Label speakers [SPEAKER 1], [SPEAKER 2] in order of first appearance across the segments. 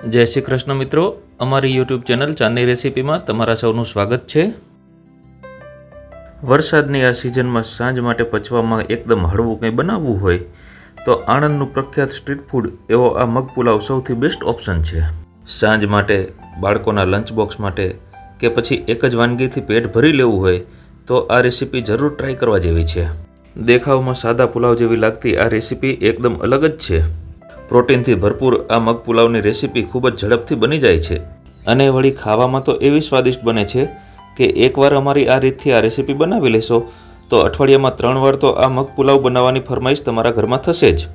[SPEAKER 1] जय श्री कृष्ण मित्रों, अमारी यूट्यूब चेनल चांदनी रेसिपी में तमारा सौનું स्वागत है। वरसादनी आ सीजन में सांज माटे पचवामां एकदम हळवुं कंई बनाववुं होय तो आणंदनुं प्रख्यात स्ट्रीट फूड एवो आ मग पुलाव सौथी बेस्ट ऑप्शन है। सांज माटे, बाळकोना लंच बॉक्स माटे के पछी एक ज वानगीथी पेट भरी लेवुं होय तो आ रेसिपी जरूर ट्राय करवा जेवी छे। देखावमां सादा पुलाव जेवी लागती आ रेसिपी एकदम अलग ज छे। प्रोटीन थी भरपूर आ मग पुलावनी रेसिपी खूब ज झड़पथी बनी जाए छे अने वળી खावामां तो एवी स्वादिष्ट बने छे कि एकवार अमारी आ रीतथी आ रेसिपी बनावी लेशो तो अठवाडियामां 3 વાર तो आ मग पुलाव बनाववानी फरमाइश तमारा घरमां थशे ज।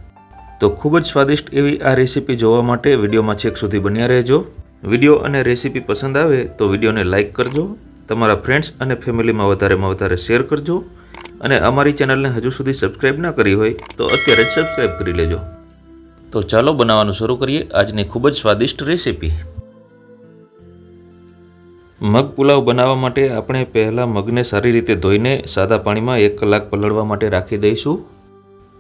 [SPEAKER 1] तो खूब ज स्वादिष्ट एवी आ रेसिपी जोवा माटे विडियोमां छेक सुधी बन्या रहेजो। विडियो अने रेसिपी पसंद आवे तो विडियोने लाइक करजो, तमारा फ्रेंड्स अने फેમિલીમાં વધારે शेर करजो अने अमारी चेनलने हजू सुधी सब्सक्राइब न करी होय तो अत्यारे ज सब्सक्राइब करी लेजो। तो चालो बनाववानुं शरू करिए आजनी खूब ज स्वादिष्ट रेसिपी। मग पुलाव बनाववा माटे आपणे पहेला मगने सारी रीते धोईने सादा पाणीमां 1 કલાક पलळवा माटे राखी दईशुं।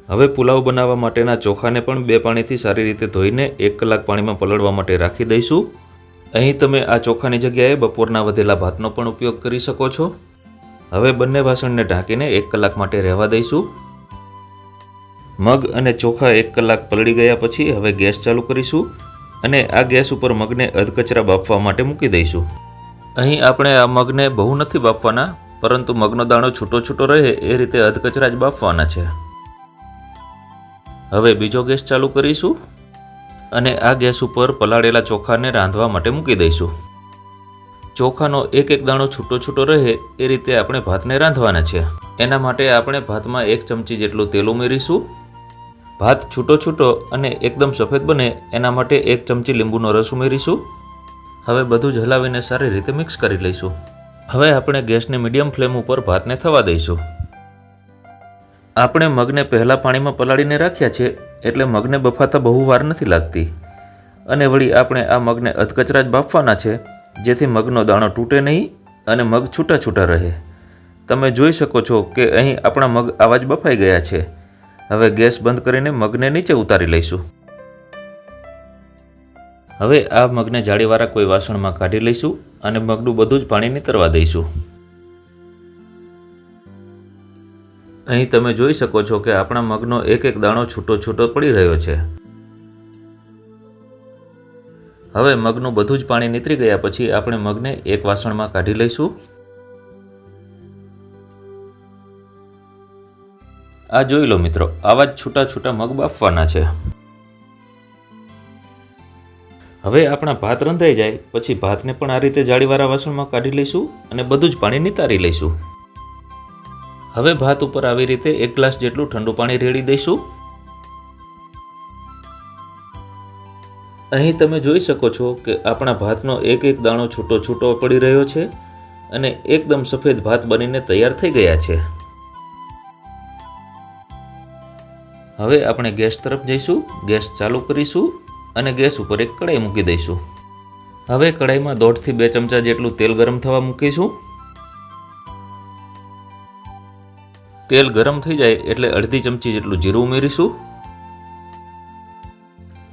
[SPEAKER 1] हवे पुलाव बनाववा माटेना चोखाने पण 2 પાણીથી सारी रीते धोईने 1 કલાક पाणीमां पलळवा माटे राखी दईशुं। અહીં તમે આ ચોખાની જગ્યાએ બપોરના વધેલા ભાતનો પણ ઉપયોગ કરી શકો છો। હવે બંને વાસણને ઢાંકીને 1 કલાક માટે રહેવા દઈશું। मग अने चोखा 1 કલાક पलળી गया पछी हवे गैस चालू करीशुं अने आ गैस उपर मगने अधकचरा बाफवा माटे मूकी दईशुं। અહીં આપણે આ મગને બહુ નથી બાફવાના, પરંતુ મગનો દાણો છૂટો છૂટો રહે એ રીતે અધકચરા જ બાફવાના છે। હવે બીજો ગેસ ચાલુ કરીશું અને આ ગેસ ઉપર પલાળેલા ચોખાને રાંધવા માટે મૂકી દઈશું। ચોખાનો એક એક દાણો છૂટો છૂટો રહે એ રીતે આપણે ભાતને રાંધવાના છે। એના માટે આપણે ભાતમાં 1 ચમચી જેટલું તેલ ઉમેરીશું। भात छूटो छूटो अने एकदम सफेद बने एना माटे 1 चमची લીંબુનો रस उमेरीशुं। हवे बधुं ज हलावीने सारी रीते मिक्स करी लईशुं। हवे आपणे गैसने मीडियम फ्लेम पर भातने थवा दईशुं। आपणे मगने पहेला पाणीमां पलाळीने राख्या छे एटले मगने बफाता बहु वार नथी लागती अने वળી आपणे आ मगने अधकचरा ज बाफवाना छे जेथी मगनो दाणो तूटे नहीं अने मग छूटा छूटा रहे। तमे जोई शको छो के અહીં आपणा मग आवा ज बफाई गया छे। हवे गैस बंद करीने मगने नीचे उतारी लईशुं। हवे आ मगने जाळीवाळा कोई वासणमां काढी लईशुं अने मगनुं बधुं ज पाणी નીતરવા दईशुं। અહીં તમે જોઈ શકો છો કે આપણા મગનો એક એક દાણો છૂટો છૂટો પડી રહ્યો છે। હવે મગનું બધું જ પાણી નીતરી ગયા પછી આપણે મગને એક વાસણમાં કાઢી લઈશું। आ जोई लो मित्रों, आवा ज छूटा छूटा मग बाफवाना छे। हवे आपणा भात रंधाई जाए पछी भातने पण आ रीते जाळीवाळा वासणमां काढी लईशुं अने बधुं ज पाणी नितारी लईशुं। हवे भात उपर आवी रीते 1 ગ્લાસ जेटલું ठंडू पाणी रेड़ी दईशुं। અહીં તમે જોઈ શકો છો કે આપણા ભાતનો એક એક દાણો છૂટો છૂટો પડી રહ્યો છે અને એકદમ સફેદ ભાત બનીને તૈયાર થઈ ગયા છે। હવે આપણે ગેસ તરફ જઈશું। ગેસ ચાલુ કરીશું અને ગેસ ઉપર એક કડાઈ મૂકી દઈશું। હવે કડાઈમાં 1.5 થી 2 ચમચા જેટલું તેલ ગરમ થવા મૂકીશું। તેલ ગરમ થઈ જાય એટલે અડધી ચમચી જેટલું જીરું ઉમેરીશું।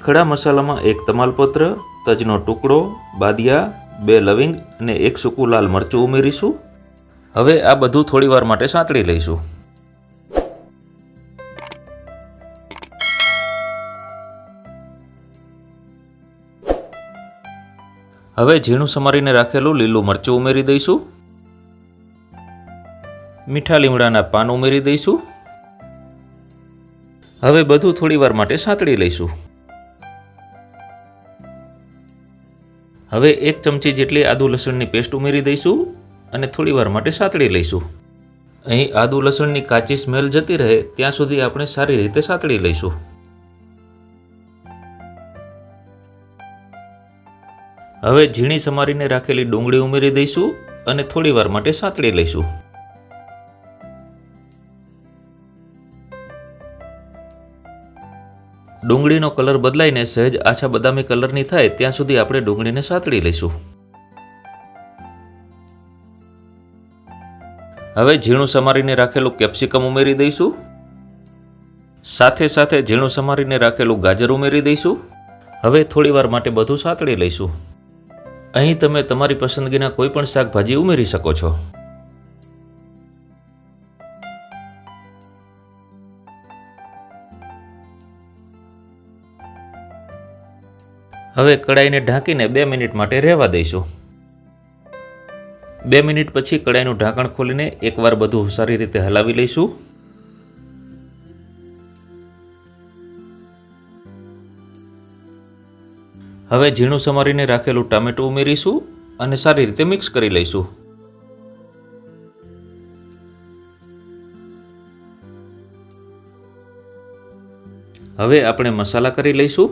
[SPEAKER 1] ખડા મસાલામાં 1 તમાલપત્ર, તજનો ટુકડો, બાદિયા, 2 લવિંગ અને 1 સૂકું લાલ મરચું ઉમેરીશું। હવે આ બધું થોડીવાર માટે સાંતળી લઈશું। હવે ઝીણું સમારીને રાખેલું લીલું મરચું ઉમેરી દઈશું। મીઠા લીમડાના પાન ઉમેરી દઈશું। હવે બધું થોડીવાર માટે સાંતળી લઈશું। હવે 1 ચમચી જેટલી આદુ લસણની પેસ્ટ ઉમેરી દઈશું અને થોડીવાર માટે સાંતળી લઈશું। અહીં આદુ લસણની કાચી સ્મેલ જતી રહે ત્યાં સુધી આપણે સારી રીતે સાંતળી લઈશું। હવે ઝીણી સમારીને રાખેલી ડુંગળી ઉમેરી દઈશું અને થોડીવાર માટે સાંતળી લઈશું। ડુંગળીનો કલર બદલાઈને સહેજ આછા બદામી કલરની થાય ત્યાં સુધી આપણે ડુંગળીને સાંતળી લઈશું। હવે ઝીણું સમારીને રાખેલું કેપ્સિકમ ઉમેરી દઈશું। સાથે સાથે ઝીણું સમારીને રાખેલું ગાજર ઉમેરી દઈશું। હવે થોડીવાર માટે બધું સાતળી લઈશું. અહીં તમે તમારી પસંદગીના કોઈ પણ શાકભાજી ઉમેરી શકો છો. હવે કડાઈને ઢાંકીને 2 મિનિટ માટે રહેવા દઈશું. 2 મિનિટ પછી કડાઈનું ઢાંકણ ખોલીને એકવાર બધું સારી રીતે હલાવી લઈશું. હવે ઝીણું સમારીને રાખેલું ટામેટું ઉમેરીશું અને સારી રીતે મિક્સ કરી લઈશું. હવે આપણે મસાલા કરી લઈશું,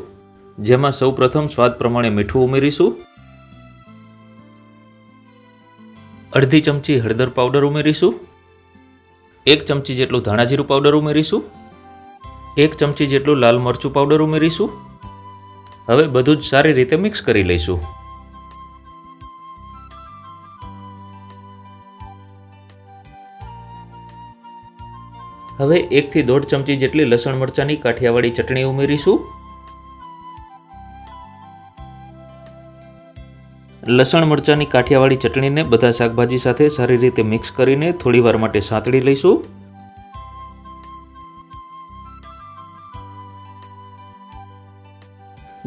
[SPEAKER 1] જેમાં સૌપ્રથમ સ્વાદ પ્રમાણે મીઠું ઉમેરીશું, અડધી ચમચી હળદર પાવડર ઉમેરીશું, 1 ચમચી જેટલું ધાણા જીરું પાવડર ઉમેરીશું, 1 ચમચી જેટલું લાલ મરચું પાવડર ઉમેરીશું. હવે બધું જ સારી રીતે મિક્સ કરી લઈશું. હવે 1 થી 1.5 ચમચી જેટલી લસણ મરચાંની કાઠિયાવાડી ચટણી ઉમેરીશું. લસણ મરચાંની કાઠિયાવાડી ચટણીને બધા શાકભાજી સાથે સારી રીતે મિક્સ કરીને થોડીવાર માટે સાંતળી લઈશું.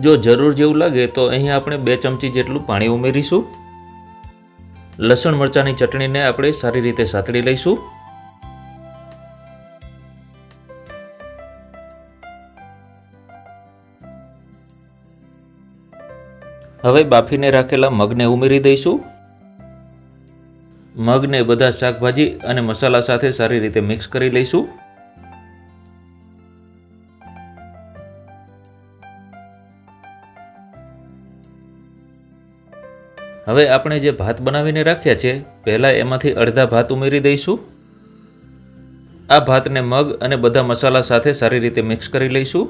[SPEAKER 1] જો જરૂર જેવું લાગે તો અહીં આપણે 2 ચમચી જેટલું પાણી ઉમેરીશું. લસણ મરચાંની ચટણીને આપણે સારી રીતે સાંતળી લઈશું. હવે બાફીને રાખેલા મગને ઉમેરી દઈશું. મગને બધા શાકભાજી અને મસાલા સાથે સારી રીતે મિક્સ કરી લઈશું. હવે આપણે જે ભાત બનાવીને રાખ્યા છે, પહેલાં એમાંથી અડધા ભાત ઉમેરી દઈશું. આ ભાતને મગ અને બધા મસાલા સાથે સારી રીતે મિક્સ કરી લઈશું.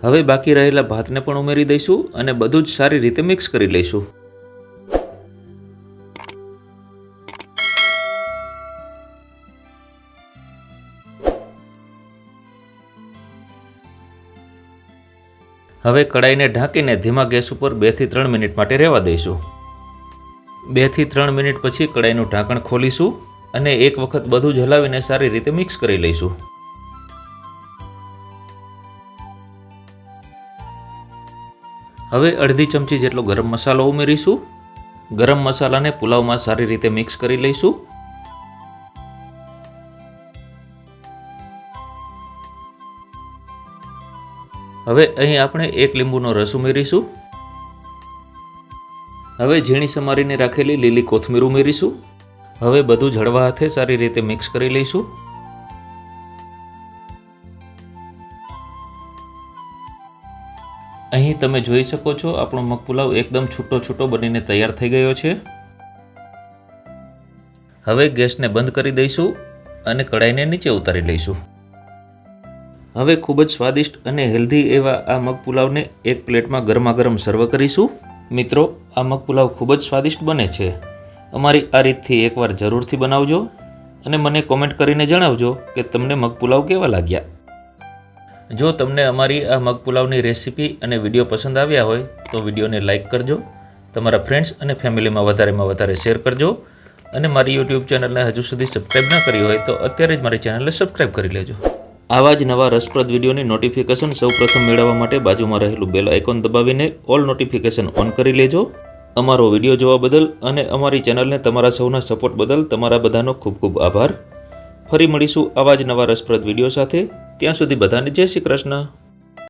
[SPEAKER 1] હવે બાકી રહેલા ભાતને પણ ઉમેરી દઈશું અને બધું જ સારી રીતે મિક્સ કરી લઈશું. હવે કડાઈને ઢાંકીને ધીમા ગેસ ઉપર 2 થી 3 મિનિટ માટે રહેવા દઈશું. 2 થી 3 મિનિટ પછી કડાઈનું ઢાંકણ ખોલીશું અને એક વખત બધું જ હલાવીને સારી રીતે મિક્સ કરી લઈશું. હવે અડધી ચમચી જેટલો ગરમ મસાલો ઉમેરીશું. ગરમ મસાલાને પુલાવમાં સારી રીતે મિક્સ કરી લઈશું. હવે અહીં આપણે 1 લીંબુનો રસ ઉમેરીશું. હવે ઝીણી સમારીને રાખેલી લીલી કોથમીર ઉમેરીશું. હવે બધું જ હળવા હાથે સારી રીતે મિક્સ કરી લઈશું. અહીં તમે જોઈ શકો છો આપણો મગ પુલાવ એકદમ છૂટો છૂટો બનીને તૈયાર થઈ ગયો છે. હવે ગેસને બંધ કરી દઈશું અને કડાઈને નીચે ઉતારી લઈશું. હવે ખૂબ જ સ્વાદિષ્ટ અને હેલ્ધી એવા આ મગ પુલાવને એક પ્લેટમાં ગરમા ગરમ સર્વ કરીશું. મિત્રો, આ મગ પુલાવ ખૂબ જ સ્વાદિષ્ટ બને છે. અમારી આ રીતથી એકવાર જરૂરથી બનાવજો અને મને કોમેન્ટ કરીને જણાવજો કે તમને મગ પુલાવ કેવા લાગ્યા. જો તમને અમારી આ મગ પુલાવની રેસીપી અને વિડીયો પસંદ આવ્યા હોય તો વિડીયોને લાઇક કરજો, તમારા ફ્રેન્ડ્સ અને ફેમિલીમાં વધારે શેર કરજો અને મારી યુટ્યુબ ચેનલને હજુ સુધી સબસ્ક્રાઈબ ન કરી હોય તો અત્યારે જ મારી ચેનલને સબસ્ક્રાઈબ કરી લેજો. આવા જ નવા રસપ્રદ વિડીયોની નોટિફિકેશન સૌપ્રથમ મેળવવા માટે બાજુમાં રહેલું બેલ આઇકોન દબાવીને ઓલ નોટિફિકેશન ઓન કરી લેજો. અમારો વિડીયો જોવા બદલ અને અમારી ચેનલને તમારા સૌના સપોર્ટ બદલ તમારા બધાનો ખૂબ ખૂબ આભાર. ફરી મળીશું આવા જ નવા રસપ્રદ વિડીયો સાથે. ત્યાં સુધી બધાને જય શ્રી કૃષ્ણ.